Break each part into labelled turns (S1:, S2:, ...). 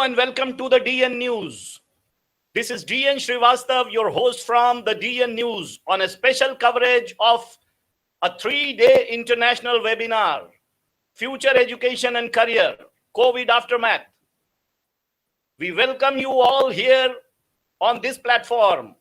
S1: and welcome to the DN News. This is DN Srivastava, your host from the DN News, on a special coverage of a 3-day international webinar, Future Education and Career, COVID Aftermath. We welcome you all here on this platform.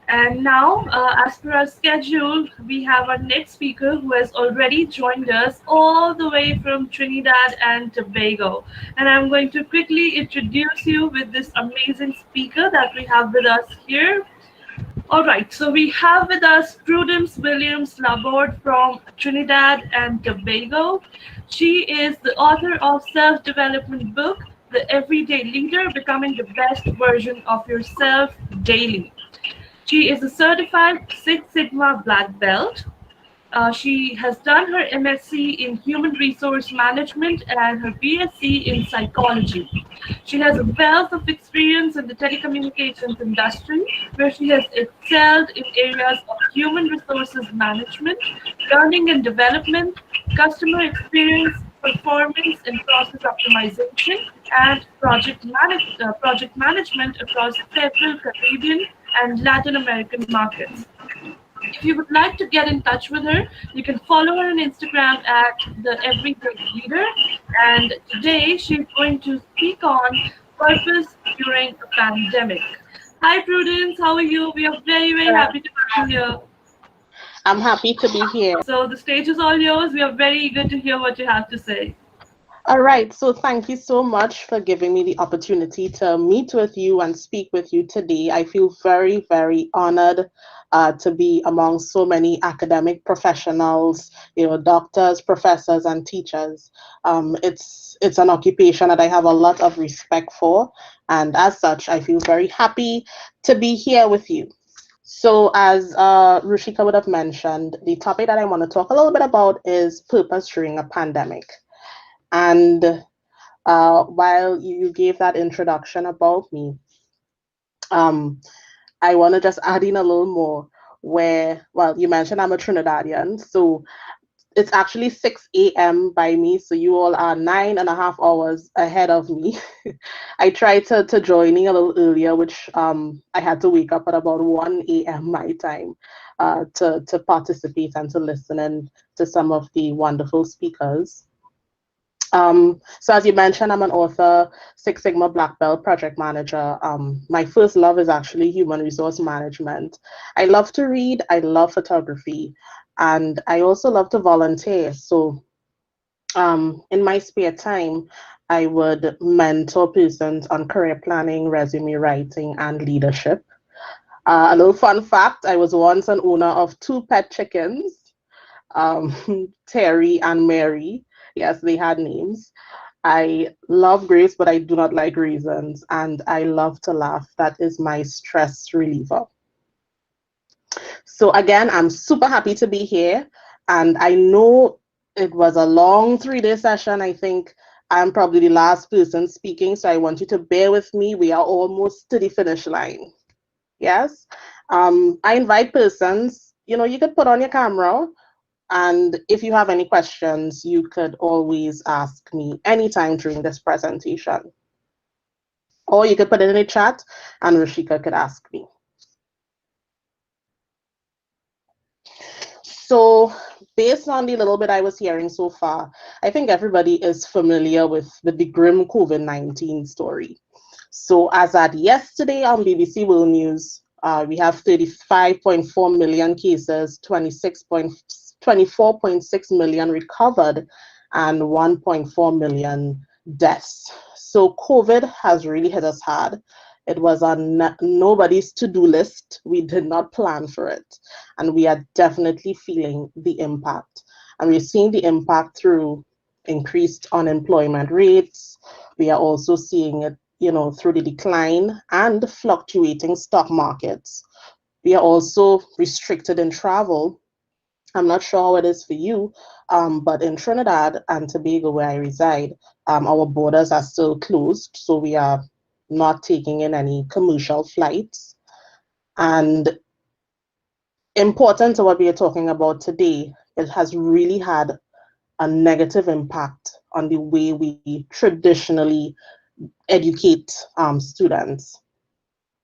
S2: And now, as per our schedule, we have our next speaker who has already joined us all the way from Trinidad and Tobago. And I'm going to quickly introduce you with this amazing speaker that we have with us here. All right, so we have with us Prudence Williams-Laborde from Trinidad and Tobago. She is the author of self-development book, The Everyday Leader, Becoming the Best Version of Yourself Daily. She is a certified Six Sigma Black Belt. She has done her MSc in Human Resource Management and her BSc in Psychology. She has a wealth of experience in the telecommunications industry, where she has excelled in areas of human resources management, learning and development, customer experience, performance and process optimization, and project management across several Caribbean and Latin American markets. If you would like to get in touch with her, you can follow her on Instagram at The Everyday Leader. And today she's going to speak on purpose during a pandemic. Hi Prudence, how are you? We are very, very happy to have you here.
S3: I'm happy to be here.
S2: So the stage is all yours. We are very eager to hear what you have to say.
S3: All right, so thank you so much for giving me the opportunity to meet with you and speak with you today. I feel very, very honored to be among so many academic professionals, doctors, professors, and teachers. It's an occupation that I have a lot of respect for, and as such, I feel very happy to be here with you. So as Rushika would have mentioned, the topic that I want to talk a little bit about is purpose during a pandemic. And while you gave that introduction about me, I want to just add in a little more where, well, you mentioned I'm a Trinidadian, so it's actually 6 a.m. by me, so you all are 9.5 hours ahead of me. I tried to join in a little earlier, which I had to wake up at about 1 a.m. my time to participate and to listen in to some of the wonderful speakers. So as you mentioned, I'm an author, Six Sigma Black Belt project manager. My first love is actually human resource management. I love to read, I love photography, and I also love to volunteer. So in my spare time, I would mentor persons on career planning, resume writing, and leadership. A little fun fact, I was once an owner of 2 pet chickens, Terry and Mary. Yes, they had names. I love grapes, but I do not like raisins, and I love to laugh. That is my stress reliever. So again, I'm super happy to be here, and I know it was a long 3-day session. I think I'm probably the last person speaking, so I want you to bear with me. We are almost to the finish line. Yes, I invite persons, you could put on your camera, and if you have any questions, you could always ask me anytime during this presentation. Or you could put it in the chat and Rushika could ask me. So based on the little bit I was hearing so far, I think everybody is familiar with the grim COVID-19 story. So as at yesterday on BBC World News, we have 35.4 million cases, 24.6 million recovered, and 1.4 million deaths. So COVID has really hit us hard. It was on nobody's to-do list. We did not plan for it. And we are definitely feeling the impact. And we're seeing the impact through increased unemployment rates. We are also seeing it, through the decline and fluctuating stock markets. We are also restricted in travel. I'm not sure how it is for you, but in Trinidad and Tobago, where I reside, our borders are still closed, so we are not taking in any commercial flights. And important to what we are talking about today, it has really had a negative impact on the way we traditionally educate students.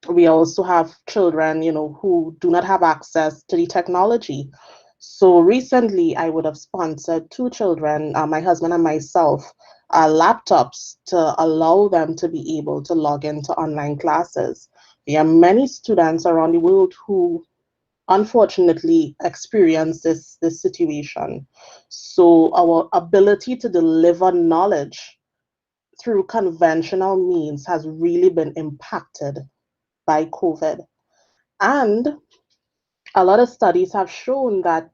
S3: We also have children, who do not have access to the technology. So recently, I would have sponsored two children, my husband and myself, laptops to allow them to be able to log into online classes. There are many students around the world who unfortunately experience this situation. So our ability to deliver knowledge through conventional means has really been impacted by COVID. And a lot of studies have shown that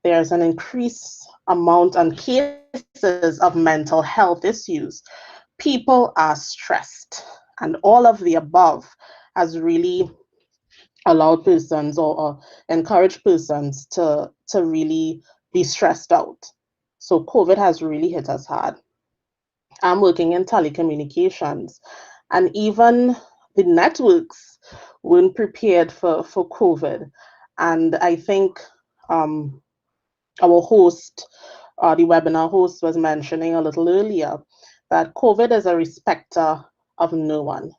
S3: there's an increased amount and cases of mental health issues. People are stressed, and all of the above has really allowed persons or encouraged persons to really be stressed out. So COVID has really hit us hard. I'm working in telecommunications, and even the networks weren't prepared for COVID. And I think our host, the webinar host, was mentioning a little earlier that COVID is a respecter of no one,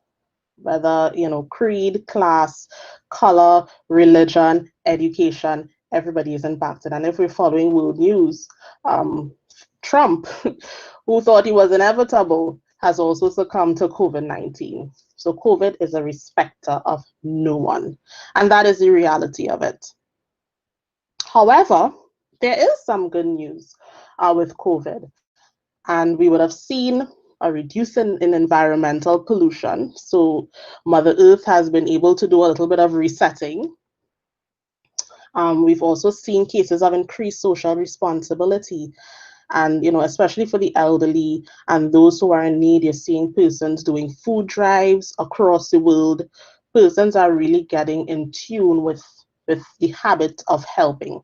S3: whether creed, class, color, religion, education, everybody is impacted. And if we're following world news, Trump, who thought he was inevitable, has also succumbed to COVID-19. So COVID is a respecter of no one, and that is the reality of it. However, there is some good news with COVID, and we would have seen a reduction in environmental pollution. So Mother Earth has been able to do a little bit of resetting. We've also seen cases of increased social responsibility, and especially for the elderly and those who are in need. You're seeing persons doing food drives across the world. Persons are really getting in tune with the habit of helping.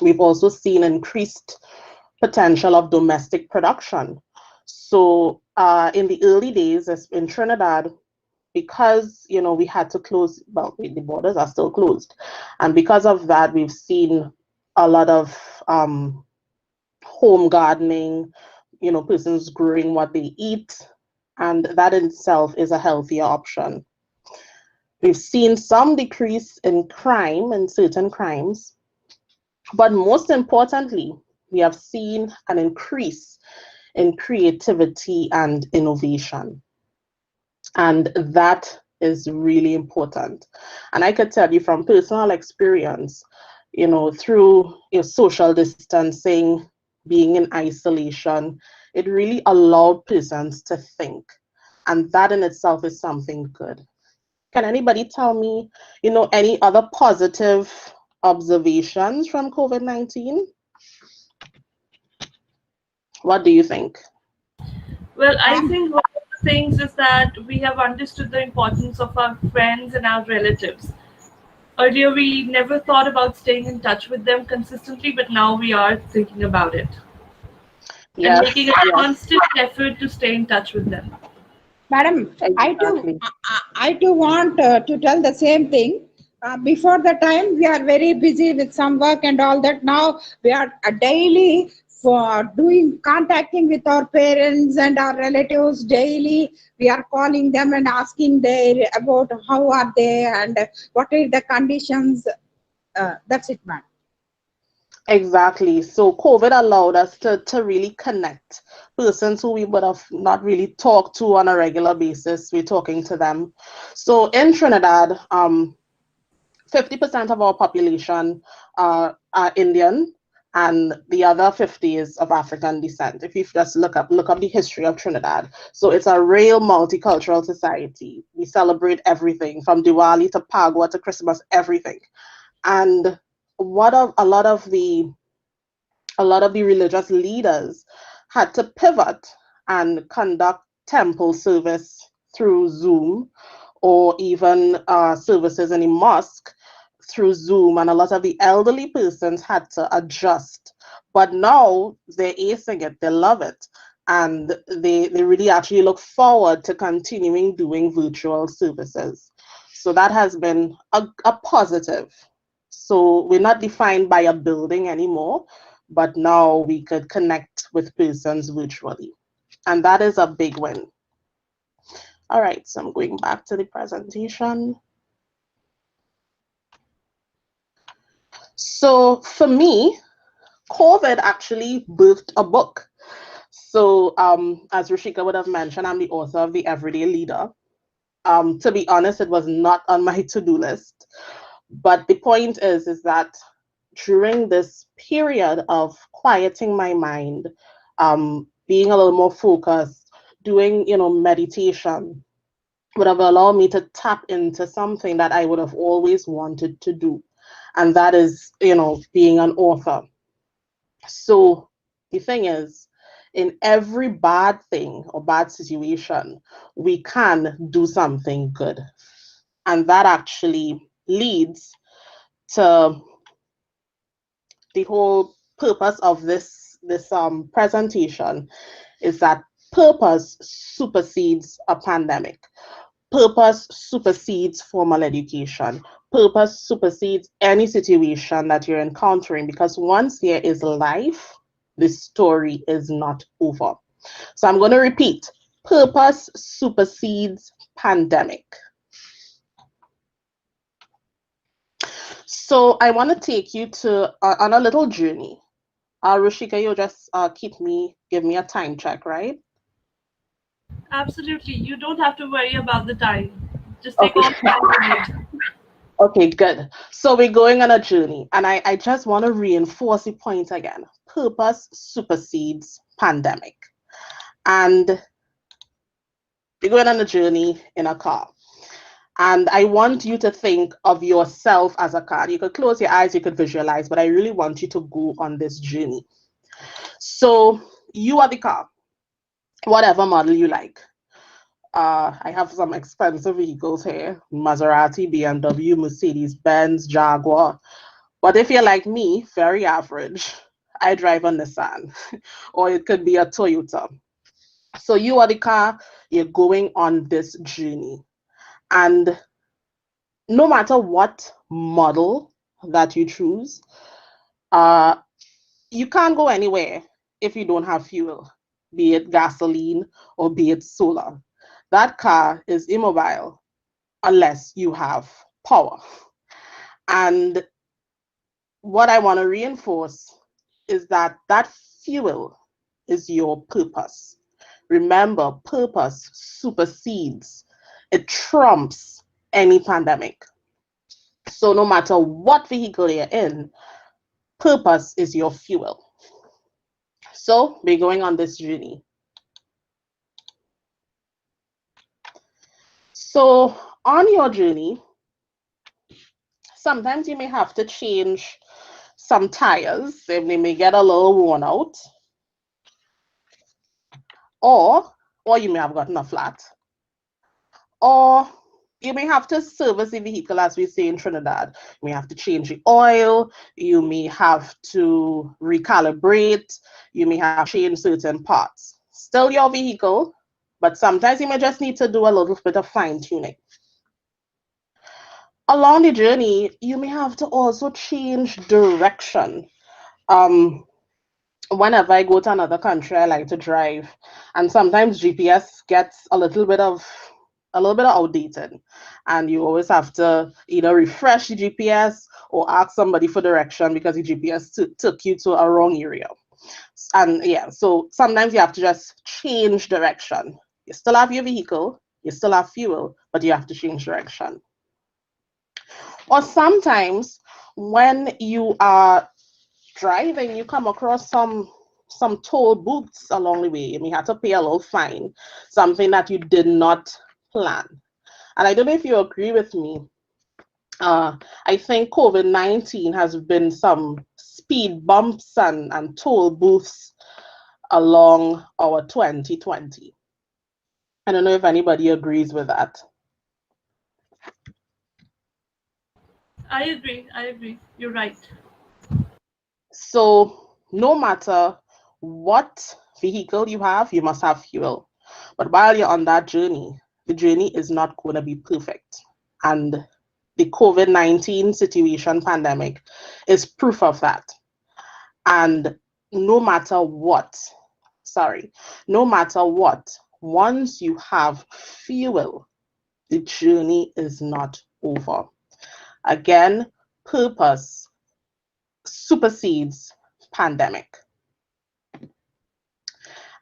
S3: We've also seen increased potential of domestic production. So in the early days in Trinidad, because we had to close, well, the borders are still closed, and because of that, we've seen a lot of home gardening, persons growing what they eat, and that in itself is a healthier option. We've seen some decrease in crime and certain crimes, but most importantly, we have seen an increase in creativity and innovation. And that is really important. And I could tell you from personal experience, through social distancing, being in isolation, it really allowed persons to think. And that in itself is something good. Can anybody tell me, any other positive observations from COVID-19? What do you think?
S2: Well, I think one of the things is that we have understood the importance of our friends and our relatives. Earlier, we never thought about staying in touch with them consistently, but now we are thinking about it and making a constant effort to stay in touch with them.
S4: Madam,
S3: Exactly.
S4: I too want to tell the same thing. Before the time, we are very busy with some work and all that. Now we are daily for contacting with our parents and our relatives daily. We are calling them and asking about how are they and what are the conditions. That's it, madam.
S3: Exactly. So COVID allowed us to really connect. Persons who we would have not really talked to on a regular basis, we're talking to them. So in Trinidad, 50% of our population are Indian, and the other 50 is of African descent. If you just look up the history of Trinidad. So it's a real multicultural society. We celebrate everything from Diwali to Pagua to Christmas, everything. And a lot of the religious leaders had to pivot and conduct temple service through Zoom, or even services in a mosque through Zoom, and a lot of the elderly persons had to adjust. But now they're acing it, they love it, and they really actually look forward to continuing doing virtual services. So that has been a positive. So we're not defined by a building anymore, but now we could connect with persons virtually. And that is a big win. All right, so I'm going back to the presentation. So for me, COVID actually birthed a book. So as Rishika would have mentioned, I'm the author of The Everyday Leader. To be honest, it was not on my to-do list. But the point is that during this period of quieting my mind, being a little more focused, doing, meditation, would have allowed me to tap into something that I would have always wanted to do. And that is, being an author. So the thing is, in every bad thing or bad situation, we can do something good. And that actually leads to the whole purpose of this presentation, is that purpose supersedes a pandemic. Purpose supersedes formal education. Purpose supersedes any situation that you're encountering, because once there is life, the story is not over. So I'm going to repeat: purpose supersedes pandemic. So I want to take you to on a little journey. Rushika, you just give me a time check, right?
S2: Absolutely. You don't have to worry about the time. Just take all
S3: Okay.
S2: the time you need.
S3: Okay, good. So we're going on a journey, and I just want to reinforce the point again. Purpose supersedes pandemic. And we're going on a journey in a car. And I want you to think of yourself as a car. You could close your eyes, you could visualize, but I really want you to go on this journey. So you are the car, whatever model you like. I have some expensive vehicles here: Maserati, BMW, Mercedes Benz, Jaguar. But if you're like me, very average, I drive a Nissan, or it could be a Toyota. So you are the car, you're going on this journey. And no matter what model that you choose, you can't go anywhere if you don't have fuel, be it gasoline or be it solar. That car is immobile unless you have power. And what I want to reinforce is that that fuel is your purpose. Remember, purpose supersedes, it trumps any pandemic. So no matter what vehicle you're in, purpose is your fuel. So we're going on this journey. So on your journey, sometimes you may have to change some tires. They may get a little worn out. Or you may have gotten a flat. Or you may have to service the vehicle, as we say in Trinidad. You may have to change the oil. You may have to recalibrate. You may have to change certain parts. Still your vehicle, but sometimes you may just need to do a little bit of fine tuning. Along the journey, you may have to also change direction. Whenever I go to another country, I like to drive, and sometimes GPS gets a little bit outdated, and you always have to either refresh the GPS or ask somebody for direction because the GPS took you to a wrong area. And yeah, so sometimes you have to just change direction. You still have your vehicle, you still have fuel, but you have to change direction. Or sometimes when you are driving, you come across some toll booths along the way. You may have to pay a little fine, something that you did not plan. And I don't know if you agree with me. I think COVID-19 has been some speed bumps and toll booths along our 2020. I don't know if anybody agrees with that.
S2: I agree. You're right.
S3: So no matter what vehicle you have, you must have fuel. But while you're on that journey, the journey is not going to be perfect. And the COVID-19 situation, pandemic, is proof of that. And no matter what, no matter what, once you have fuel, the journey is not over. Again, purpose supersedes pandemic.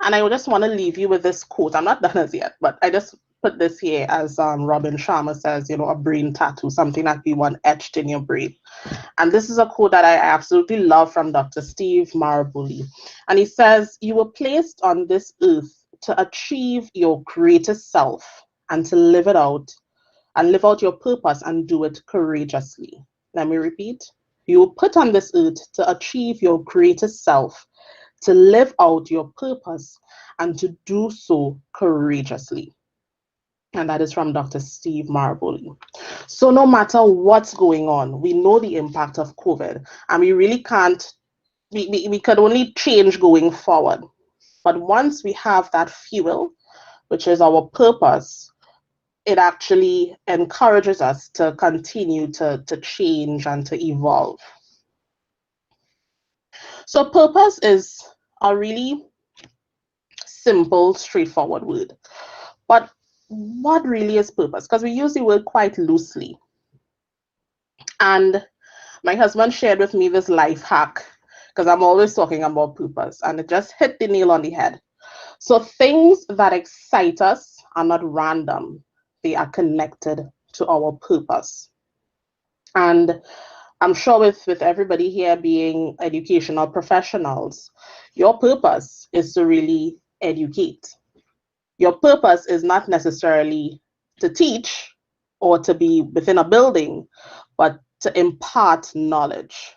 S3: And I just want to leave you with this quote. I'm not done as yet, but I just put this here as Robin Sharma says, a brain tattoo, something that you want etched in your brain. And this is a quote that I absolutely love from Dr. Steve Maraboli. And he says, "You were placed on this earth to achieve your greatest self and to live it out and live out your purpose and do it courageously." Let me repeat. You were put on this earth to achieve your greatest self, to live out your purpose, and to do so courageously. And that is from Dr. Steve Maraboli. So no matter what's going on, we know the impact of COVID, and we really can't, we could only change going forward. But once we have that fuel, which is our purpose, it actually encourages us to continue to change and to evolve. So purpose is a really simple, straightforward word. But what really is purpose? Because we use the word quite loosely. And my husband shared with me this life hack, because I'm always talking about purpose, and it just hit the nail on the head. So things that excite us are not random. They are connected to our purpose. And I'm sure with everybody here being educational professionals, your purpose is to really educate. Your purpose is not necessarily to teach or to be within a building, but to impart knowledge.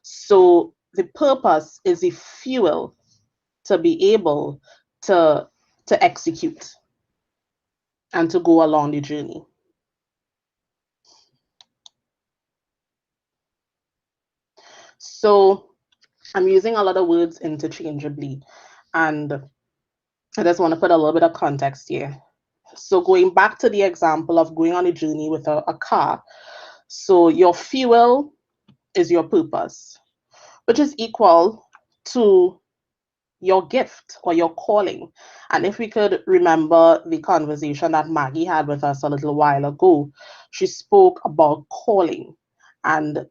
S3: So the purpose is the fuel to be able to execute and to go along the journey. So I'm using a lot of words interchangeably, and I just want to put a little bit of context here. So going back to the example of going on a journey with a car, so your fuel is your purpose, which is equal to your gift or your calling. And if we could remember the conversation that Maggie had with us a little while ago, she spoke about calling. And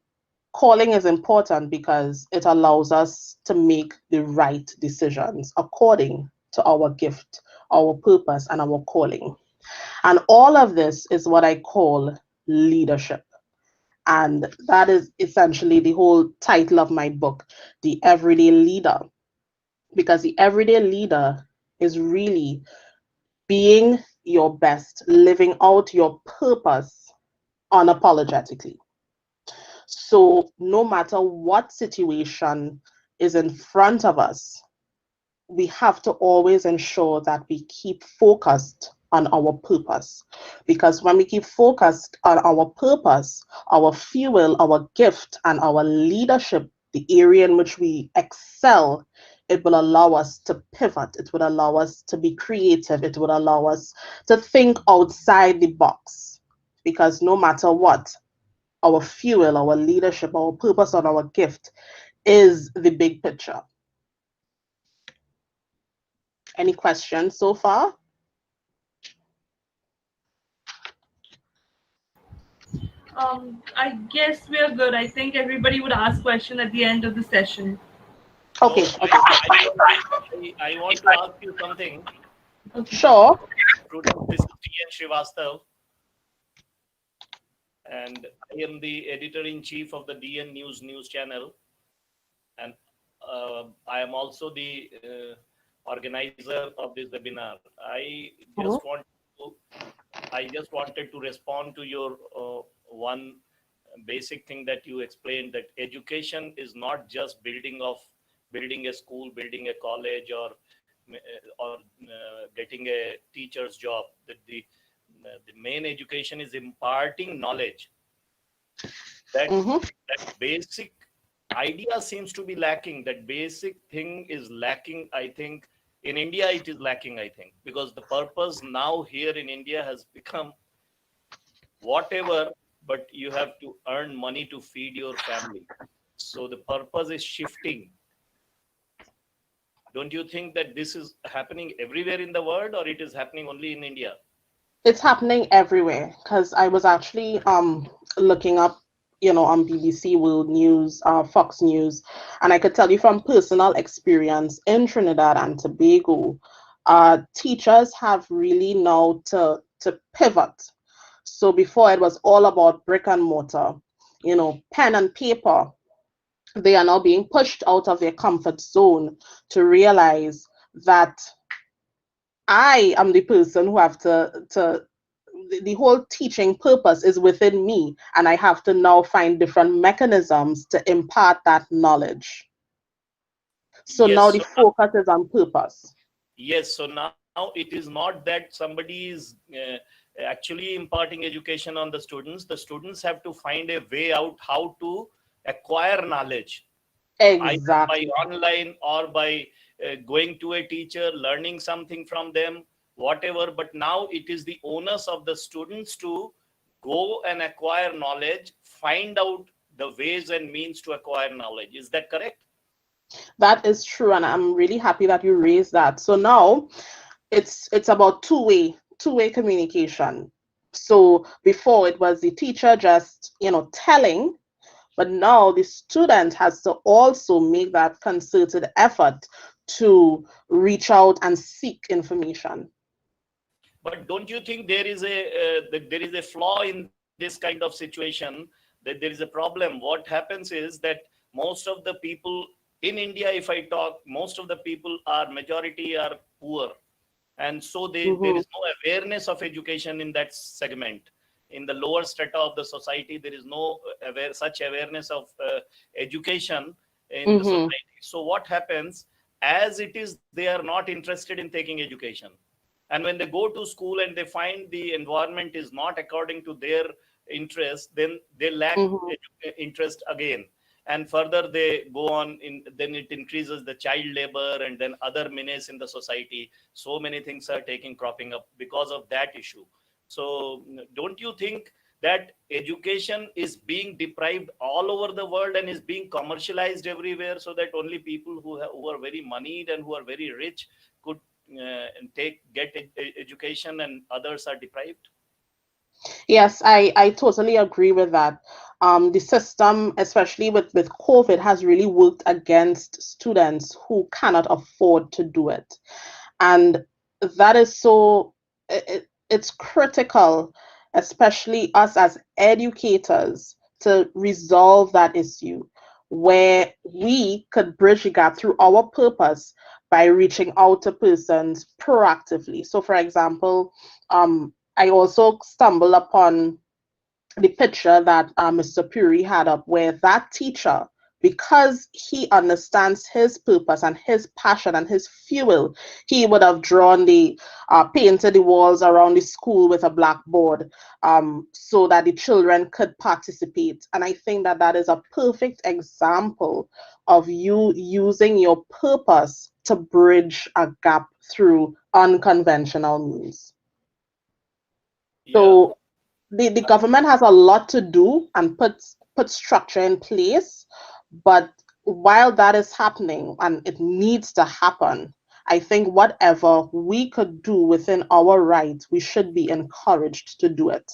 S3: calling is important because it allows us to make the right decisions according to our gift, our purpose, and our calling. And all of this is what I call leadership. And that is essentially the whole title of my book, The Everyday Leader. Because the everyday leader is really being your best, living out your purpose unapologetically. So no matter what situation is in front of us, we have to always ensure that we keep focused on our purpose. Because when we keep focused on our purpose, our fuel, our gift, and our leadership, the area in which we excel, it will allow us to pivot. It would allow us to be creative. It would allow us to think outside the box. Because no matter what, our fuel, our leadership, our purpose, and our gift is the big picture. Any questions so far?
S2: I guess we're good. I think everybody would ask question at the end of the session.
S3: Okay.
S1: So
S3: Okay.
S1: I want to ask you something.
S2: Okay.
S3: Sure.
S1: Prudence, this is DN Srivastava, and I am the editor-in-chief of the DN News channel, and I am also the organizer of this webinar. I just wanted to respond to your one basic thing that you explained, that education is not just building a school, building a college, or getting a teacher's job. That the main education is imparting knowledge. That basic idea seems to be lacking. That basic thing is lacking, I think. In India, it is lacking, I think, because the purpose now here in India has become whatever, but you have to earn money to feed your family. So the purpose is shifting. Don't you think that this is happening everywhere in the world, or it is happening only in India?
S3: It's happening everywhere, because I was actually looking up, on BBC World News, Fox News, and I could tell you from personal experience in Trinidad and Tobago, teachers have really now to pivot. So before it was all about brick and mortar, pen and paper. They are now being pushed out of their comfort zone to realize that I am the person who have to the whole teaching purpose is within me, and I have to now find different mechanisms to impart that knowledge. So now
S1: Yes.
S3: the
S1: So
S3: focus is on purpose.
S1: yes. So now it is not that somebody is actually imparting education on the students. The students have to find a way out how to acquire knowledge, either by
S3: Exactly.
S1: online or by going to a teacher, learning something from them, whatever. But now it is the onus of the students to go and acquire knowledge, find out the ways and means to acquire knowledge. Is that correct?
S3: That is true, and I'm really happy that you raised that. So now it's about two-way communication. So before it was the teacher just telling, but now the student has to also make that concerted effort to reach out and seek information.
S1: But don't you think there is a flaw in this kind of situation, that there is a problem? What happens is that most of the people in India, if I talk, most of the people are majority are poor, and so there
S3: Mm-hmm.
S1: is no awareness of education in that segment. In the lower strata of the society, there is no such awareness of education in the
S3: Mm-hmm.
S1: society. So what happens, as it is, they are not interested in taking education, and when they go to school and they find the environment is not according to their interest, then they lack
S3: Mm-hmm.
S1: interest again, and further they go on in, then it increases the child labor and then other menace in the society. So many things are taking cropping up because of that issue. So don't you think that education is being deprived all over the world and is being commercialized everywhere, so that only people who are very moneyed and who are very rich could get education, and others are deprived?
S3: Yes, I totally agree with that. The system, especially with COVID, has really worked against students who cannot afford to do it. And that is so, it's critical, especially us as educators, to resolve that issue where we could bridge the gap through our purpose by reaching out to persons proactively. So, for example, I also stumbled upon the picture that Mr. Puri had up, where that teacher, because he understands his purpose and his passion and his fuel, he would have painted the walls around the school with a blackboard, so that the children could participate. And I think that that is a perfect example of you using your purpose to bridge a gap through unconventional means.
S1: Yeah.
S3: So the government has a lot to do and put structure in place, but while that is happening and it needs to happen, I think whatever we could do within our rights, we should be encouraged to do it.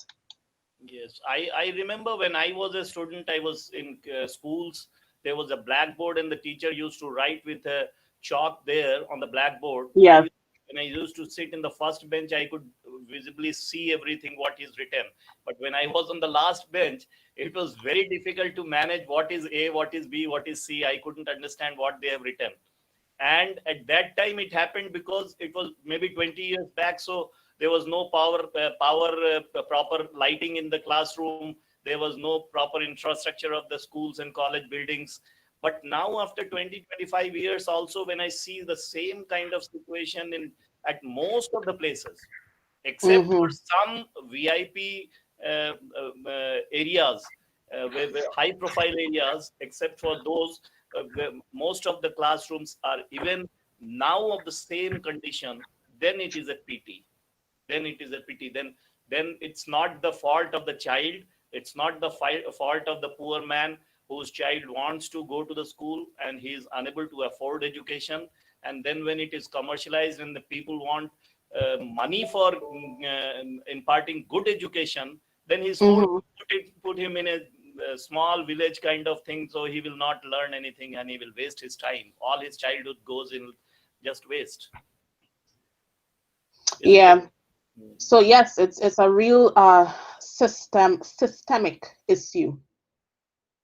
S1: Yes, I remember when I was a student, I was in schools. There was a blackboard, and the teacher used to write with a chalk there on the blackboard.
S3: Yes.
S1: When I used to sit in the first bench, I could visibly see everything what is written. But when I was on the last bench, it was very difficult to manage what is A, what is B, what is C. I couldn't understand what they have written. And at that time it happened because it was maybe 20 years back, so there was no proper lighting in the classroom. There was no proper infrastructure of the schools and college buildings. But now after 20-25 years also, when I see the same kind of situation in at most of the places, except for
S3: Mm-hmm.
S1: some VIP areas, where high profile areas, except for those, where most of the classrooms are even now of the same condition, then it is a pity. Then it is a pity. Then it's not the fault of the child. It's not the fault of the poor man whose child wants to go to the school and he is unable to afford education. and then when it is commercialized and the people want money for imparting good education, then he's told to put him in a small village kind of thing, so he will not learn anything and he will waste his time. All his childhood goes in just waste.
S3: Yeah. So yes, it's a real systemic issue.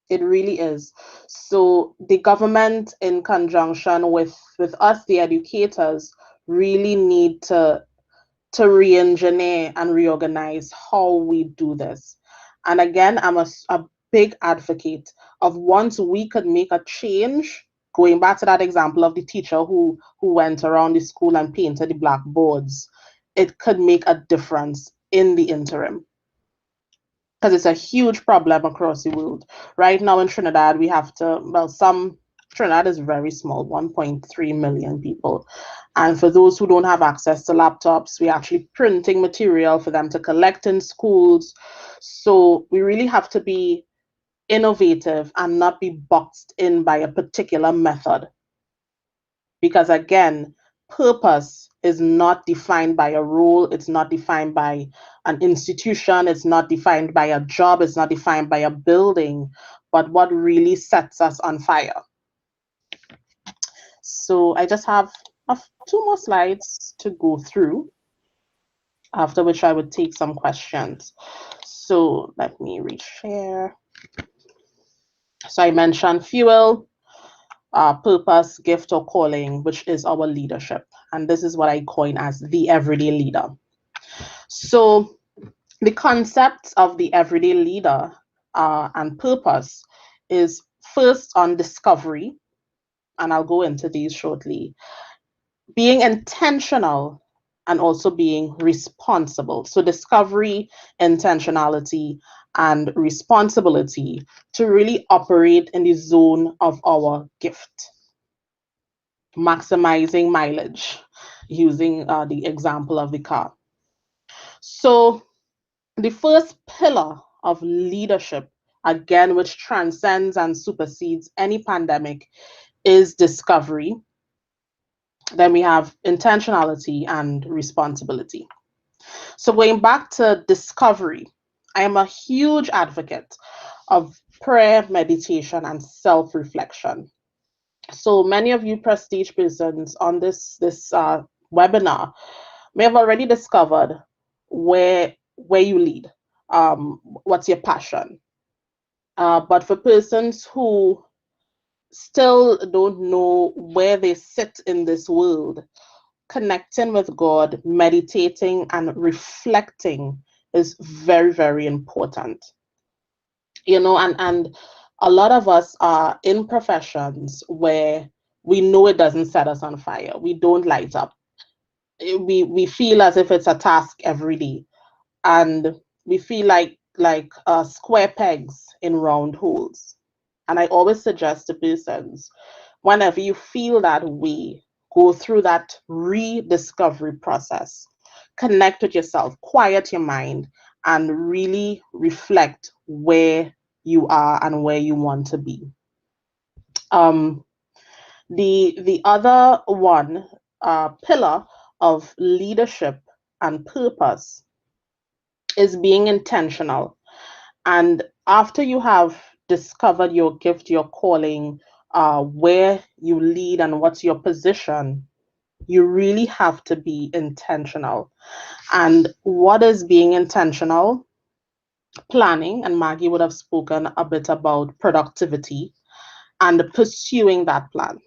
S3: It really is. So the government, in conjunction with us, the educators, really need to re-engineer and reorganize how we do this. And again, I'm a big advocate of, once we could make a change, going back to that example of the teacher who went around the school and painted the blackboards, it could make a difference in the interim. Because it's a huge problem across the world. Right now in Trinidad, we have to, Trinidad is very small, 1.3 million people. And for those who don't have access to laptops, we're actually printing material for them to collect in schools. So we really have to be innovative and not be boxed in by a particular method. Because again, purpose is not defined by a role, it's not defined by an institution, it's not defined by a job, it's not defined by a building, but what really sets us on fire. So I just have 2 more slides to go through, after which I would take some questions. So let me reshare. So I mentioned fuel, purpose, gift, or calling, which is our leadership. And this is what I coin as the everyday leader. So the concept of the everyday leader and purpose is first on discovery, and I'll go into these shortly, being intentional and also being responsible. So discovery, intentionality, and responsibility to really operate in the zone of our gift. Maximizing mileage, using the example of the car. So the first pillar of leadership, again, which transcends and supersedes any pandemic, is discovery. Then we have intentionality and responsibility. So going back to discovery, I am a huge advocate of prayer, meditation, and self-reflection. So many of you prestige persons on this webinar may have already discovered where you lead, what's your passion. But for persons who still don't know where they sit in this world, connecting with God, meditating, and reflecting is very, very important. You know, and a lot of us are in professions where we know it doesn't set us on fire. We don't light up. We feel as if it's a task every day, and we feel like square pegs in round holes. And I always suggest to persons, whenever you feel that way, go through that rediscovery process, connect with yourself, quiet your mind, and really reflect where you are and where you want to be. The other one pillar of leadership and purpose is being intentional. And after you have discovered your gift, your calling, where you lead and what's your position, you really have to be intentional. And what is being intentional? Planning, and Maggie would have spoken a bit about productivity and pursuing that plan.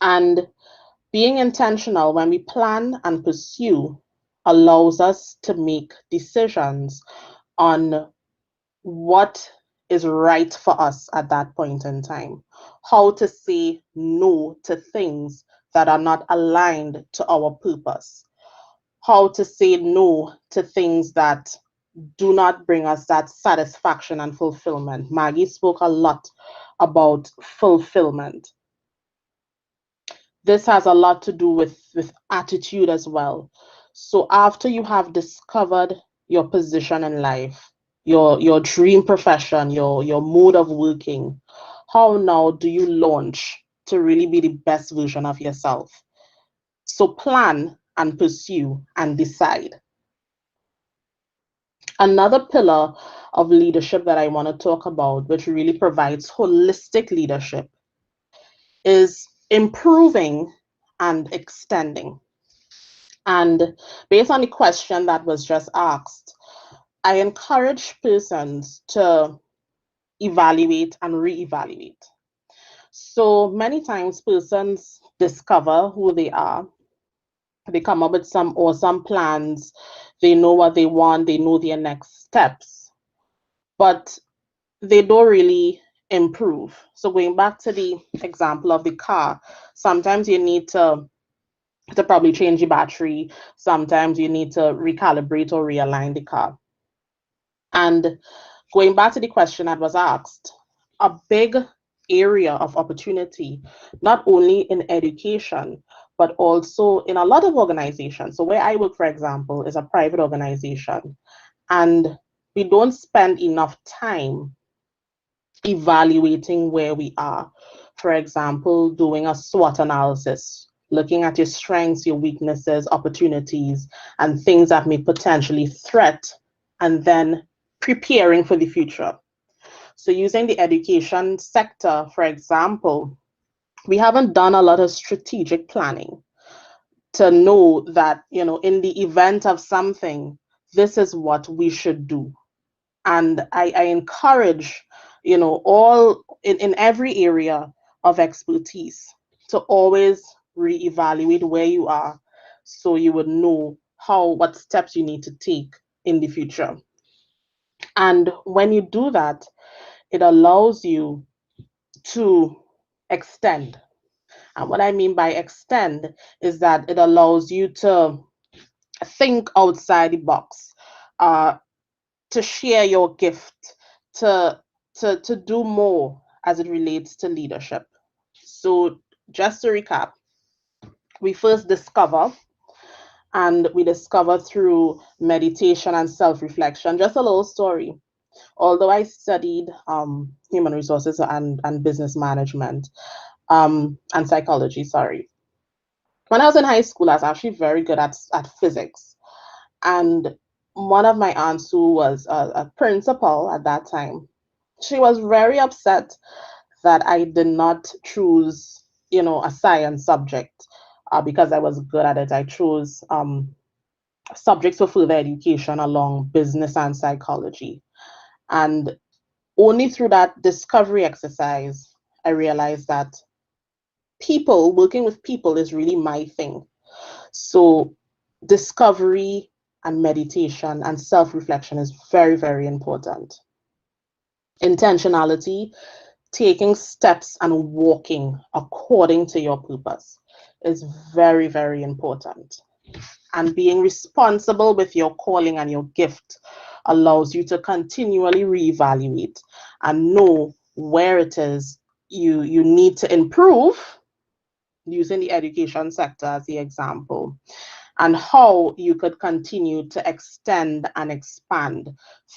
S3: And being intentional, when we plan and pursue, allows us to make decisions on what is right for us at that point in time, how to say no to things that are not aligned to our purpose, how to say no to things that do not bring us that satisfaction and fulfillment. Maggie spoke a lot about fulfillment. This has a lot to do with attitude as well. So after you have discovered your position in life, your dream profession, your mode of working, how now do you launch to really be the best version of yourself. So plan and pursue and decide. Another pillar of leadership that I want to talk about, which really provides holistic leadership, is improving and extending. And based on the question that was just asked, I encourage persons to evaluate and reevaluate. So many times persons discover who they are, they come up with some awesome plans, they know what they want, they know their next steps, but they don't really improve. So going back to the example of the car, sometimes you need to probably change the battery, sometimes you need to recalibrate or realign the car. And going back to the question that was asked, a big area of opportunity, not only in education, but also in a lot of organizations. So where I work, for example, is a private organization, and we don't spend enough time evaluating where we are. For example, doing a SWOT analysis, looking at your strengths, your weaknesses, opportunities, and things that may potentially threat, and then preparing for the future. So using the education sector, for example, we haven't done a lot of strategic planning to know that, in the event of something, this is what we should do. And I encourage, all in every area of expertise to always reevaluate where you are so you would know what steps you need to take in the future. And when you do that, it allows you to extend. And what I mean by extend is that it allows you to think outside the box, to share your gift, to do more as it relates to leadership. So just to recap, we first discover, and we discover through meditation and self-reflection. Just a little story. Although I studied human resources and business management, and psychology, sorry. When I was in high school, I was actually very good at physics. And one of my aunts, who was a principal at that time, she was very upset that I did not choose, a science subject because I was good at it. I chose subjects for further education along business and psychology. And only through that discovery exercise, I realized that working with people is really my thing. So discovery and meditation and self-reflection is very, very important. Intentionality, taking steps and walking according to your purpose is very, very important. And being responsible with your calling and your gift allows you to continually reevaluate and know where it is you need to improve, using the education sector as the example, and how you could continue to extend and expand,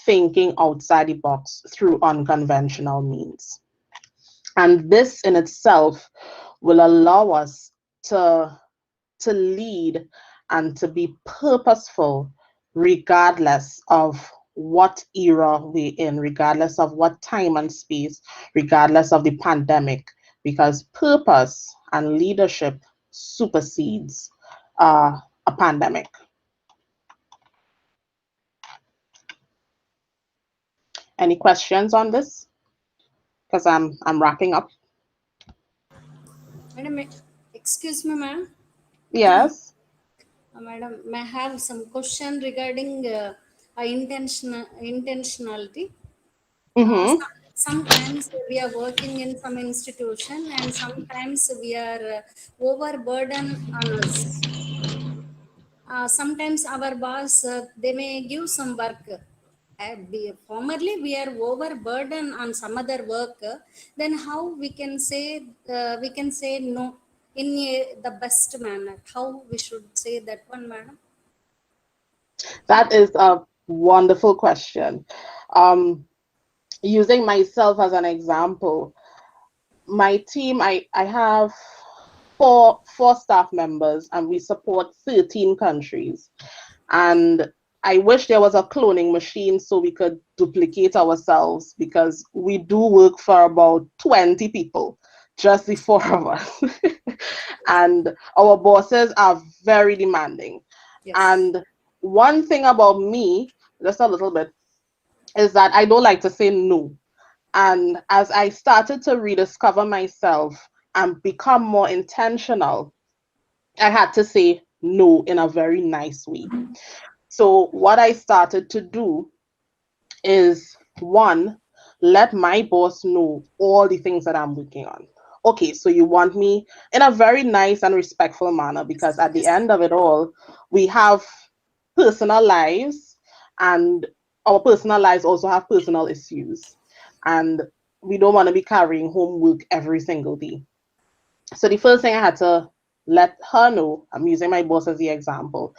S3: thinking outside the box through unconventional means. And this in itself will allow us to lead and to be purposeful regardless of what era we're in, regardless of what time and space, regardless of the pandemic, because purpose and leadership supersedes a pandemic. Any questions on this? Because I'm wrapping up.
S5: Madam, excuse me, ma'am.
S3: Yes.
S5: Madam, may I have some question regarding intentionality?
S3: Mm-hmm.
S5: Sometimes we are working in some institution, and sometimes we are overburdened on us. Sometimes our boss, they may give some work. Formerly we are overburdened on some other work. Then how we can say no in the best manner? How we should say that one, madam?
S3: That is a wonderful question. Using myself as an example, my team, I have four staff members, and we support 13 countries. And I wish there was a cloning machine so we could duplicate ourselves, because we do work for about 20 people, just the four of us. And our bosses are very demanding.
S5: Yes.
S3: And one thing about me, just a little bit, is that I don't like to say no. And as I started to rediscover myself and become more intentional, I had to say no in a very nice way. So what I started to do is, one, let my boss know all the things that I'm working on. Okay, so you want me in a very nice and respectful manner, because at the end of it all, we have personal lives, and our personal lives also have personal issues. And we don't want to be carrying homework every single day. So the first thing I had to let her know, I'm using my boss as the example,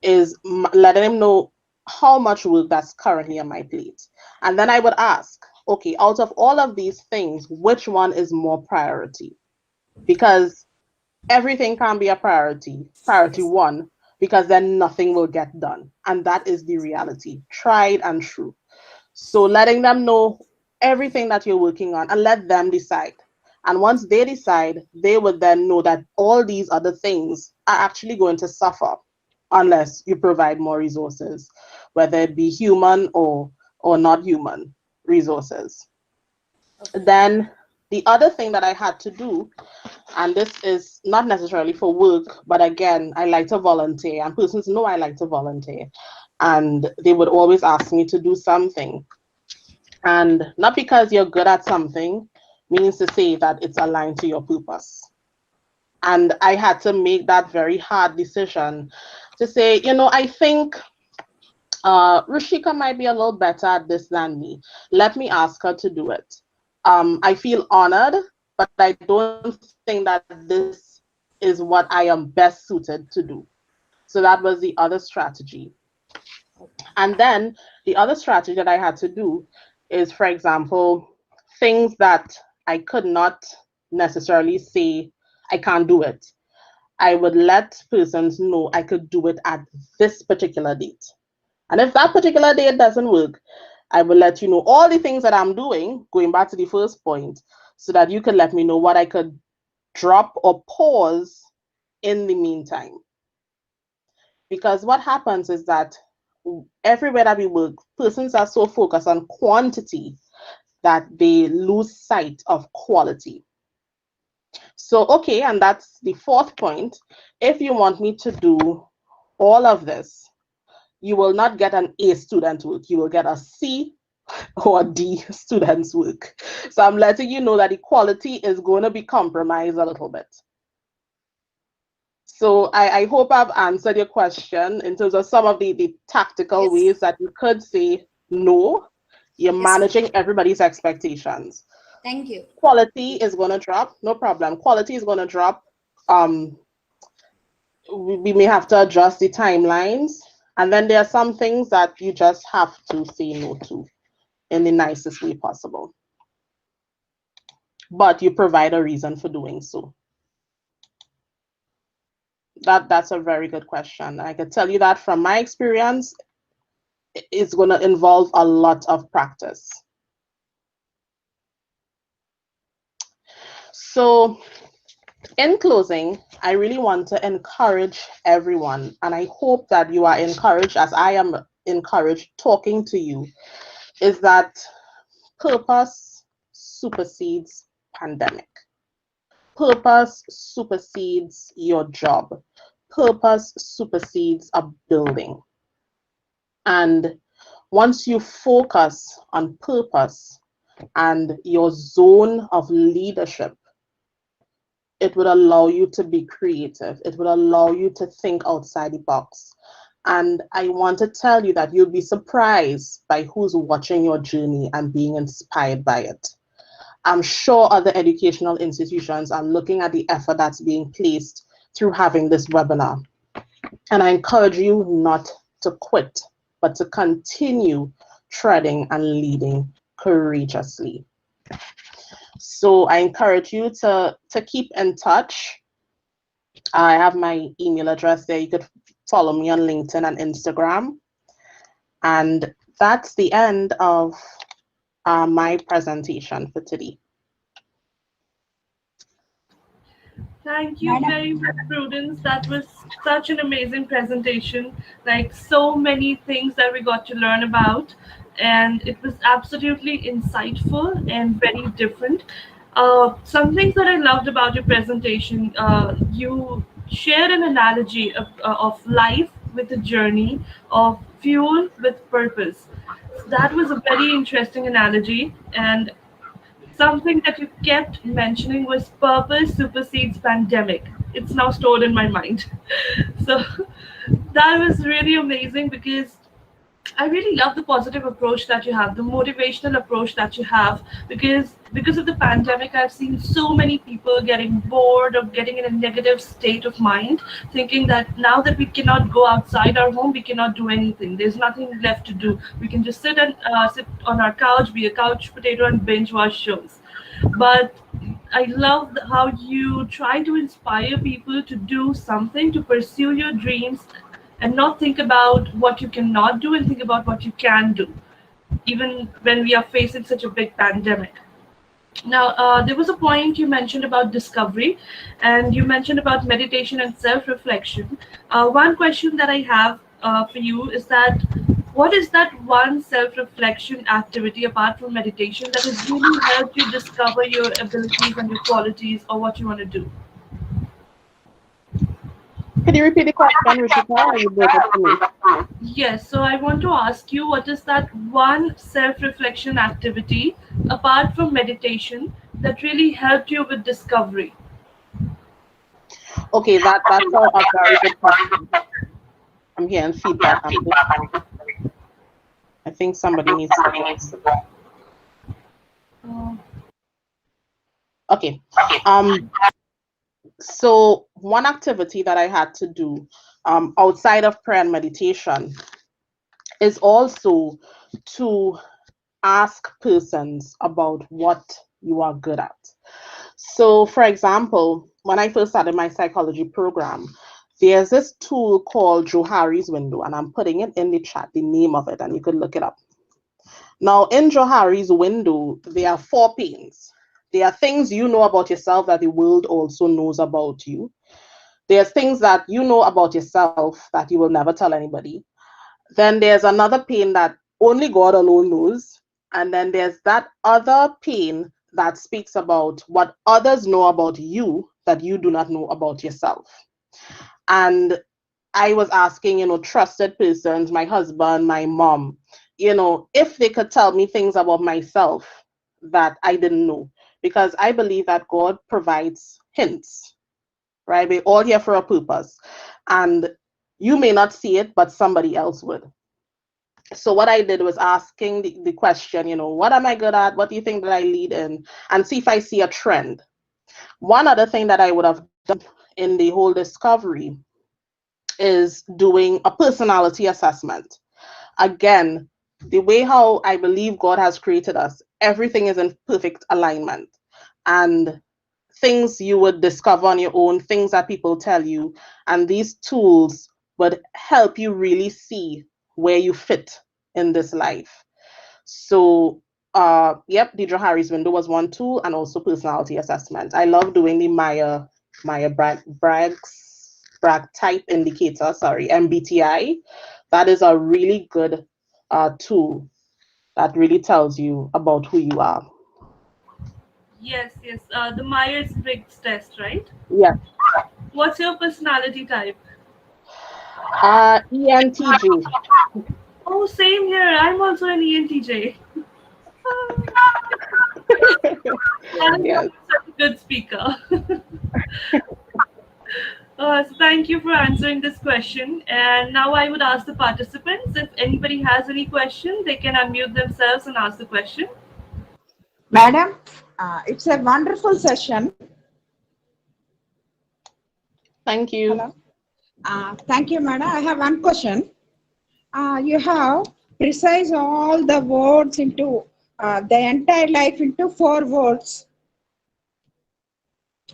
S3: is letting him know how much work that's currently on my plate. And then I would ask, okay, out of all of these things, which one is more priority? Because everything can be a priority one, because then nothing will get done. And that is the reality, tried and true. So letting them know everything that you're working on, and let them decide. And once they decide, they would then know that all these other things are actually going to suffer unless you provide more resources, whether it be human or not human resources.
S5: Okay.
S3: Then the other thing that I had to do, and this is not necessarily for work, but again, I like to volunteer, and persons know I like to volunteer, and they would always ask me to do something. And not because you're good at something means to say that it's aligned to your purpose. And I had to make that very hard decision to say, I think Rushika might be a little better at this than me. Let me ask her to do it. I feel honored, but I don't think that this is what I am best suited to do. So that was the other strategy. And then the other strategy that I had to do is, for example, things that I could not necessarily say I can't do it. I would let persons know I could do it at this particular date. And if that particular date doesn't work, I will let you know all the things that I'm doing, going back to the first point, so that you can let me know what I could drop or pause in the meantime. Because what happens is that everywhere that we work, persons are so focused on quantity that they lose sight of quality. So, okay, and that's the fourth point. If you want me to do all of this, you will not get an A student work. You will get a C or a D student's work. So I'm letting you know that the quality is going to be compromised a little bit. So I hope I've answered your question in terms of some of the tactical
S5: Yes.
S3: ways that you could say no. You're
S5: Yes.
S3: managing everybody's expectations.
S5: Thank you.
S3: Quality is going to drop, no problem. Quality is going to drop. We may have to adjust the timelines. And then there are some things that you just have to say no to in the nicest way possible. But you provide a reason for doing so. That's a very good question. I can tell you that from my experience, it's going to involve a lot of practice. So in closing, I really want to encourage everyone, and I hope that you are encouraged as I am encouraged talking to you, is that purpose supersedes pandemic. Purpose supersedes your job. Purpose supersedes a building. And once you focus on purpose and your zone of leadership, it would allow you to be creative. It would allow you to think outside the box. And I want to tell you that you'll be surprised by who's watching your journey and being inspired by it. I'm sure other educational institutions are looking at the effort that's being placed through having this webinar. And I encourage you not to quit, but to continue treading and leading courageously. So I encourage you to keep in touch. I have my email address there. You could follow me on LinkedIn and Instagram. And that's the end of my presentation for today.
S2: Thank you very much, Prudence. That was such an amazing presentation. Like so many things that we got to learn about, and it was absolutely insightful and very different. Some things that I loved about your presentation, you shared an analogy of life with a journey, of fuel with purpose. That was a very interesting analogy, and something that you kept mentioning was purpose supersedes pandemic. It's now stored in my mind. So that was really amazing because I really love the positive approach that you have, the motivational approach that you have, because of the pandemic, I've seen so many people getting bored or getting in a negative state of mind, thinking that now that we cannot go outside our home, we cannot do anything. There's nothing left to do. We can just sit on our couch, be a couch potato, and binge watch shows. But I love how you try to inspire people to do something, to pursue your dreams, and not think about what you cannot do and think about what you can do, even when we are facing such a big pandemic. Now, there was a point you mentioned about discovery, and you mentioned about meditation and self-reflection. One question that I have for you is that what is that one self-reflection activity apart from meditation that has really helped you discover your abilities and your qualities or what you want to do?
S3: Could you repeat the question, Rishika? Or you broke up for me?
S2: Yes, so I want to ask you, what is that one self-reflection activity apart from meditation that really helped you with discovery?
S3: Okay, that's a very good question. I'm hearing feedback. I think somebody needs to go. Okay. So one activity that I had to do outside of prayer and meditation is also to ask persons about what you are good at. So for example, when I first started my psychology program, there's this tool called Johari's window, and I'm putting it in the chat, the name of it, and you could look it up. Now in Johari's window, there are 4 panes. There are things you know about yourself that the world also knows about you. There's things that you know about yourself that you will never tell anybody. Then there's another pane that only God alone knows. And then there's that other pane that speaks about what others know about you that you do not know about yourself. And I was asking, trusted persons, my husband, my mom, if they could tell me things about myself that I didn't know. Because I believe that God provides hints, right? We're all here for a purpose. And you may not see it, but somebody else would. So what I did was asking the question, what am I good at? What do you think that I lead in? And see if I see a trend. One other thing that I would have done in the whole discovery is doing a personality assessment. Again, the way how I believe God has created us, everything is in perfect alignment. And things you would discover on your own, things that people tell you, and these tools would help you really see where you fit in this life. So the Johari's window was one tool, and also personality assessment. I love doing the Myers-Briggs type indicator, MBTI. That is a really good tool that really tells you about who you are.
S2: Yes, the Myers-Briggs test, right?
S3: Yes.
S2: What's your personality type?
S3: ENTJ.
S2: Oh, same here. I'm also an ENTJ. I'm
S3: Yes.
S2: such a good speaker. So thank you for answering this question. And now I would ask the participants, if anybody has any question, they can unmute themselves and ask the question.
S4: Madam, it's a wonderful session.
S3: Thank you.
S4: Hello. Thank you, madam. I have one question. You have precise all the words into the entire life into 4 words.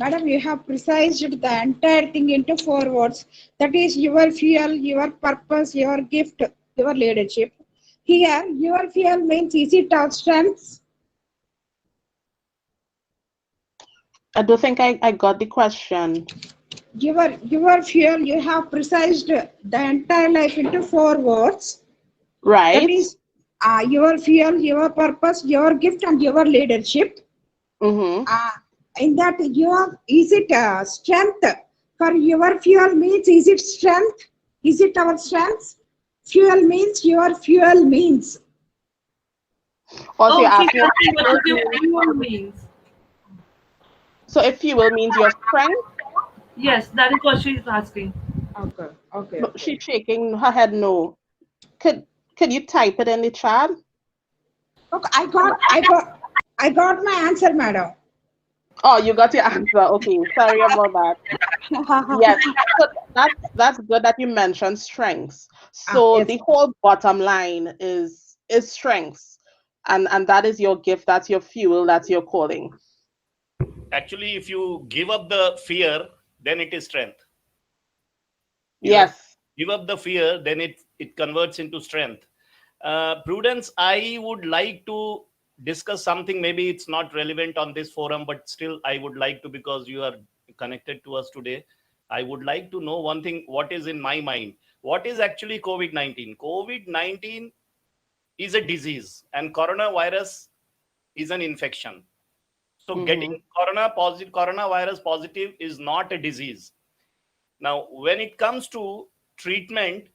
S4: Madam, you have precised the entire thing into 4 words. That is your fuel, your purpose, your gift, your leadership. Here, your fuel means is it our strengths?
S3: I don't think I got the question.
S4: Your fuel, you have precised the entire life into 4 words. That
S3: Right?
S4: is your fuel, your purpose, your gift, and your leadership.
S3: Mm-hmm.
S4: In that, is it strength? For your fuel means, is it strength? Is it our strengths? Fuel means your fuel means.
S3: Also, you're
S2: Oh, she's
S3: asking if
S2: asking what
S3: fuel
S2: does your
S3: means,
S2: fuel means.
S3: so if fuel means your strength,
S2: Yes, that is what she's asking.
S4: Okay, okay,
S3: but
S4: okay.
S3: she's shaking her head no. Could could you type it in the chat?
S4: Okay, I got my answer, madam.
S3: Oh, you got your answer. Okay, sorry about that. Yes, so that's good that you mentioned strengths. So
S4: Yes.
S3: the whole bottom line is strengths, and that is your gift. That's your fuel. That's your calling.
S1: Actually, if you give up the fear, then it is strength. You have to
S3: Yes.
S1: give up the fear, then it converts into strength. Prudence, I would like to discuss something. Maybe it's not relevant on this forum, but still, I would like to, because you are connected to us today. I would like to know one thing, what is in my mind. What is actually COVID 19? COVID 19 is a disease, and coronavirus is an infection. So, getting
S3: Mm-hmm.
S1: coronavirus positive is not a disease. Now, when it comes to treatment,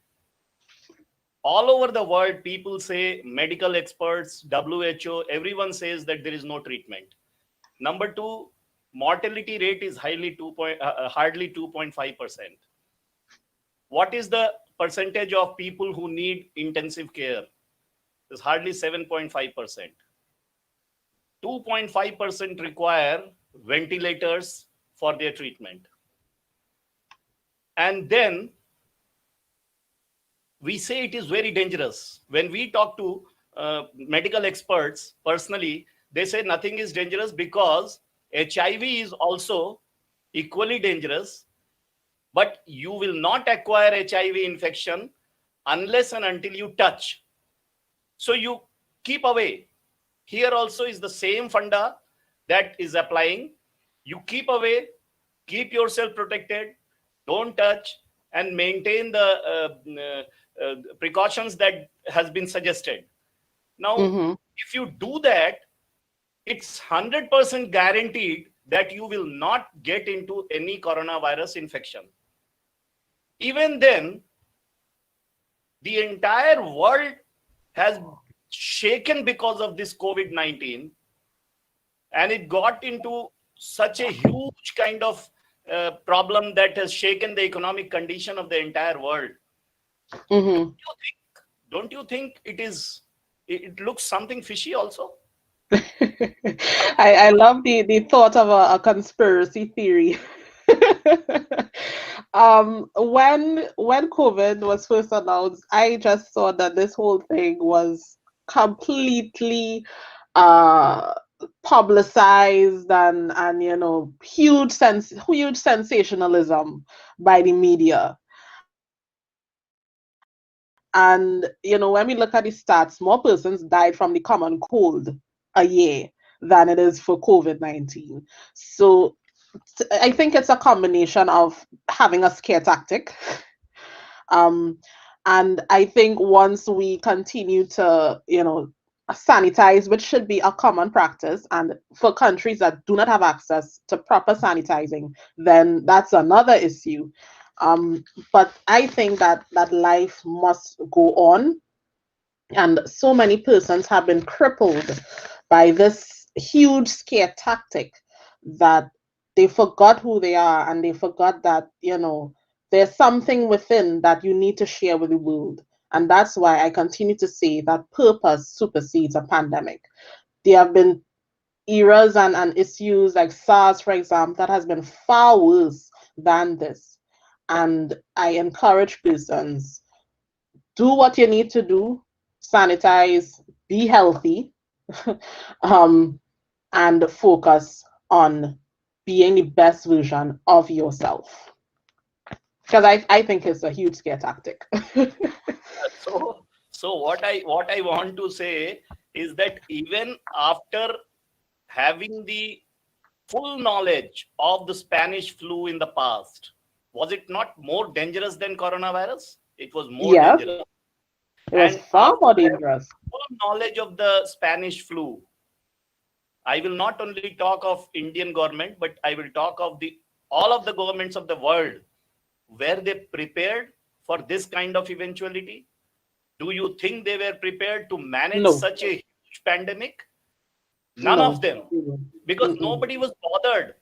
S1: all over the world, people say, medical experts, WHO, everyone says that there is no treatment. Number two, mortality rate is hardly 2.5%. What is the percentage of people who need intensive care? It's hardly 7.5%. 2.5% require ventilators for their treatment. And then we say it is very dangerous. When we talk to medical experts personally, they say nothing is dangerous because HIV is also equally dangerous, but you will not acquire HIV infection unless and until you touch. So you keep away. Here also is the same funda that is applying. You keep away, keep yourself protected, don't touch, and maintain the precautions that has been suggested. Now,
S3: Mm-hmm.
S1: if you do that, it's 100% guaranteed that you will not get into any coronavirus infection. Even then, the entire world has shaken because of this COVID 19, and it got into such a huge kind of problem that has shaken the economic condition of the entire world.
S3: Mm-hmm.
S1: Don't you think it looks something fishy also?
S3: I love the thought of a conspiracy theory. When COVID was first announced, I just saw that this whole thing was completely uh publicized and huge sensationalism by the media. And when we look at the stats, more persons died from the common cold a year than it is for COVID-19. So I think it's a combination of having a scare tactic. Um, and I think once we continue to, sanitize, which should be a common practice, and for countries that do not have access to proper sanitizing, then that's another issue. But I think that life must go on, and so many persons have been crippled by this huge scare tactic that they forgot who they are, and they forgot that, there's something within that you need to share with the world. And that's why I continue to say that purpose supersedes a pandemic. There have been eras and issues like SARS, for example, that has been far worse than this. And I encourage persons, do what you need to do, sanitize, be healthy, um, and focus on being the best version of yourself. Because I think it's a huge scare tactic.
S1: So what I want to say is that even after having the full knowledge of the Spanish flu in the past, was it not more dangerous than coronavirus? It was more
S3: Yes,
S1: dangerous.
S3: it was
S1: And
S3: far
S1: after
S3: more
S1: having
S3: dangerous.
S1: full knowledge of the Spanish flu, I will not only talk of Indian government, but I will talk of all of the governments of the world. Were they prepared for this kind of eventuality? Do you think they were prepared to manage
S3: No,
S1: such a huge pandemic? None
S3: no.
S1: of them, because
S3: Mm-mm.
S1: nobody was bothered.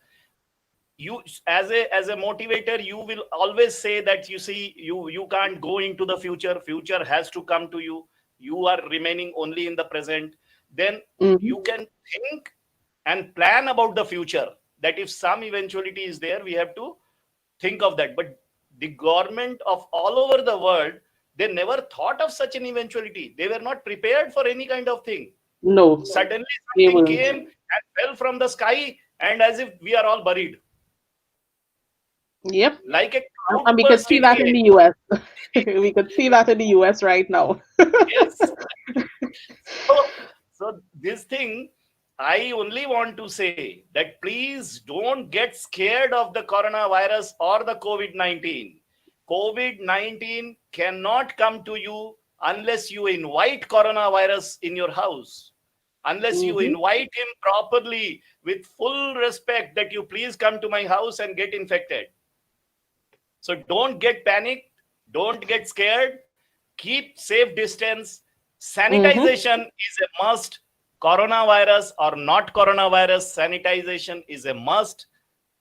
S1: You, as a motivator, you will always say that, you see, you can't go into the future. Future has to come to you. You are remaining only in the present. Then
S3: Mhm.
S1: you can think and plan about the future, that if some eventuality is there, we have to think of that. But the government of all over the world, they never thought of such an eventuality. They were not prepared for any kind of thing.
S3: No,
S1: Suddenly
S3: they
S1: something
S3: will.
S1: came and fell from the sky, and as if we are all buried,
S3: Yep.
S1: like a
S3: And we could
S1: cloudburst
S3: see
S1: it
S3: that in
S1: came.
S3: the US. We could see that in the US right now.
S1: Yes. So this thing, I only want to say that please don't get scared of the coronavirus or the COVID-19. COVID-19 cannot come to you unless you invite coronavirus in your house. Unless you
S3: Mhm.
S1: invite him properly with full respect, that you please come to my house and get infected. So don't get panicked. Don't get scared. Keep safe distance.
S3: Mhm.
S1: Sanitization is a must. Coronavirus or not coronavirus, sanitization is a must.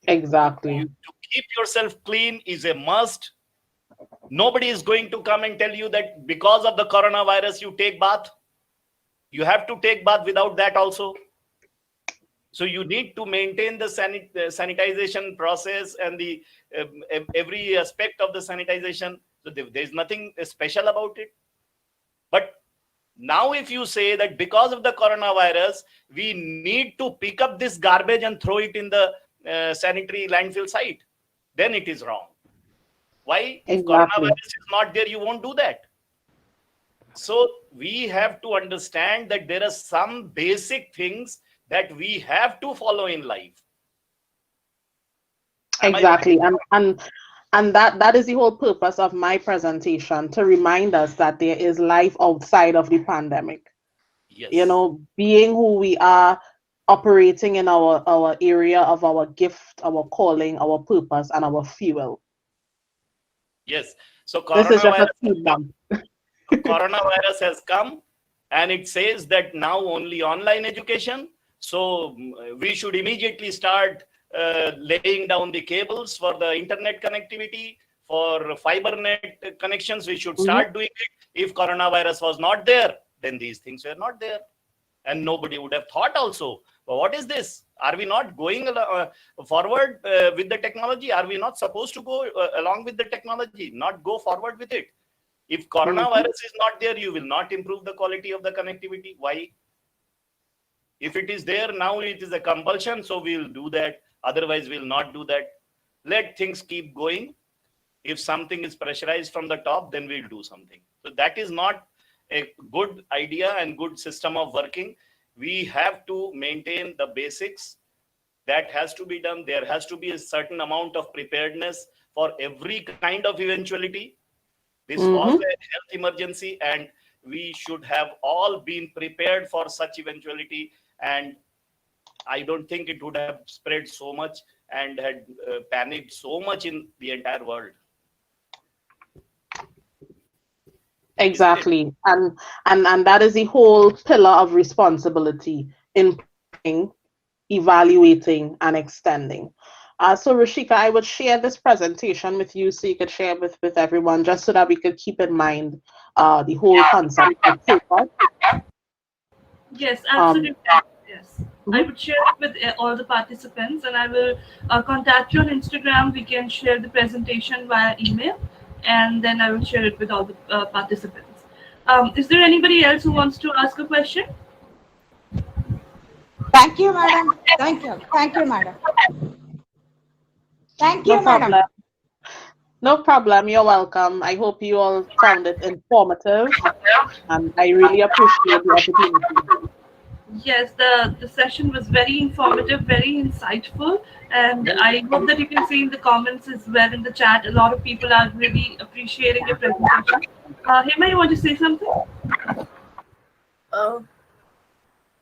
S3: Exactly.
S1: To keep yourself clean is a must. Nobody is going to come and tell you that because of the coronavirus you take bath. You have to take bath without that also. So you need to maintain the sanitization process and the every aspect of the sanitization. So there's nothing special about it. But now if you say that because of the coronavirus we need to pick up this garbage and throw it in the sanitary landfill site, then it is wrong. Why? If
S3: Exactly.
S1: coronavirus is not there, you won't do that. So we have to understand that there are some basic things that we have to follow in life. Am I right?
S3: Exactly. And that is the whole purpose of my presentation, to remind us that there is life outside of the pandemic. You
S1: Yes.
S3: know, being who we are, operating in our area of our gift, our calling, our purpose, and our fuel.
S1: Yes. So
S3: This is just a
S1: coronavirus has
S3: speed
S1: come.
S3: bump.
S1: Coronavirus has come, and it says that now only online education. So we should immediately start laying down the cables for the internet connectivity, for fiber net connections. We should
S3: Mhm.
S1: start doing it. If coronavirus was not there, then these things were not there, and nobody would have thought also. But what is this? Are we not going forward with the technology? Are we not supposed to go along with the technology, not go forward with it? If
S3: Mhm.
S1: coronavirus is not there, you will not improve the quality of the connectivity. Why? If it is there now, it is a compulsion, so we'll do that. Otherwise, we'll not do that. Let things keep going. If something is pressurized from the top, then we'll do something. So that is not a good idea and good system of working. We have to maintain the basics. That has to be done. There has to be a certain amount of preparedness for every kind of eventuality. This was
S3: Mhm.
S1: a health emergency, and we should have all been prepared for such eventuality. And I don't think it would have spread so much and had panicked so much in the entire world, isn't it?
S3: Exactly. And that is the whole pillar of responsibility in planning, evaluating, and extending. So Rashika, I would share this presentation with you so you could share with everyone, just so that we could keep in mind the whole concept of purpose.
S2: Yes,
S3: Um,
S2: absolutely. Yes. I
S3: mhm.
S2: would share it with all the participants, and I will contact you on Instagram. We can share the presentation via email, and then I will share it with all the participants. Is there anybody else who wants to ask a question?
S4: Thank you, madam. Thank you. Thank you, madam. Thank
S3: No
S4: you, madam.
S3: problem. No problem. You're welcome. I hope you all found it informative, and I really appreciate the opportunity.
S2: Yes, the session was very informative, very insightful, and I hope that you can see in the comments as well in the chat. A lot of people are really appreciating your presentation. Hema, you want to say something?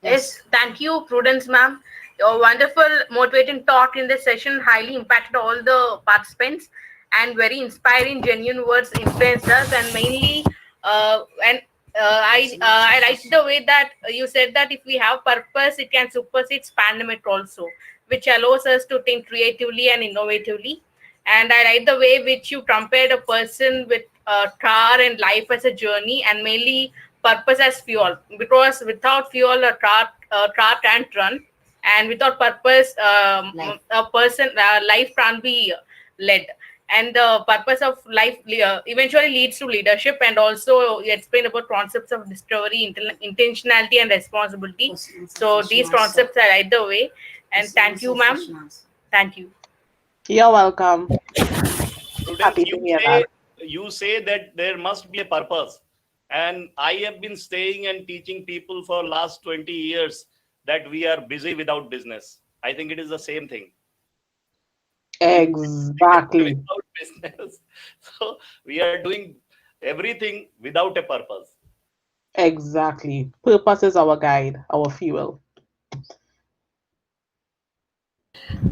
S6: Yes, thank you, Prudence ma'am. Your wonderful, motivating talk in this session highly impacted all the participants, and very inspiring, genuine words influenced us. And mainly, and I liked the way that you said that if we have purpose, it can supersede pandemic also, which allows us to think creatively and innovatively. And I like the way which you compared a person with a car and life as a journey, and mainly purpose as fuel, because without fuel a car can't run, and without purpose a person life can't be led. And the purpose of life eventually leads to leadership. And also you explain about concepts of discovery, intentionality and responsibility. So these concepts are right the way. And thank you, ma'am. Thank you.
S3: You're welcome.
S1: Prudence,
S3: Happy to hear that.
S1: you say that there must be a purpose. And I have been saying and teaching people for last 20 years that we are busy without business. I think it is the same thing.
S3: Exactly.
S1: Without business. So we are doing everything without a purpose.
S3: Exactly. Purpose is our guide, our fuel.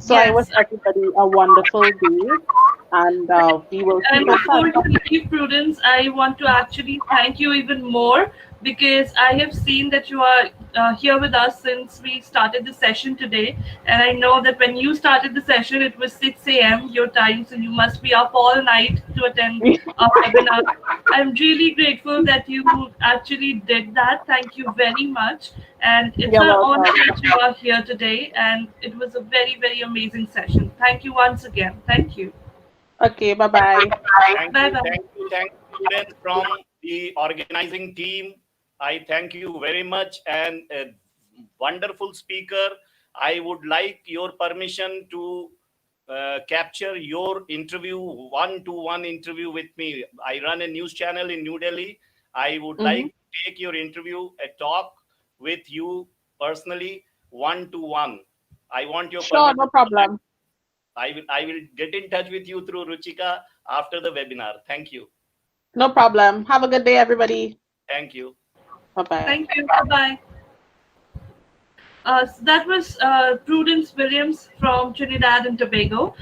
S3: So I wish
S2: Yes.
S3: everybody a wonderful day, and we will
S2: And
S3: keep in
S2: before
S3: touch.
S2: you leave, Prudence, I want to actually thank you even more, because I have seen that you are here with us since we started the session today. And I know that when you started the session, it was 6 a.m. your time, so you must be up all night to attend our webinar. I'm really grateful that you actually did that. Thank you very much. And it's
S3: You're
S2: an honor
S3: welcome.
S2: that you are here today. And it was a very, very amazing session. Thank you once again. Thank you.
S3: Okay, bye-bye.
S1: Thank
S2: Bye
S1: you,
S2: bye.
S1: thank you, Prudence from the organizing team. I thank you very much, and a wonderful speaker. I would like your permission to capture your interview, one-to-one interview with me. I run a news channel in New Delhi. I would like to take your interview, a talk with you personally, one-to-one. I want your
S3: Sure,
S1: permission.
S3: no problem.
S1: I will get in touch with you through Ruchika after the webinar. Thank you.
S3: No problem. Have a good day, everybody.
S1: Thank you.
S3: Bye-bye.
S2: Thank you. Bye bye. So that was Prudence Williams from Trinidad and Tobago.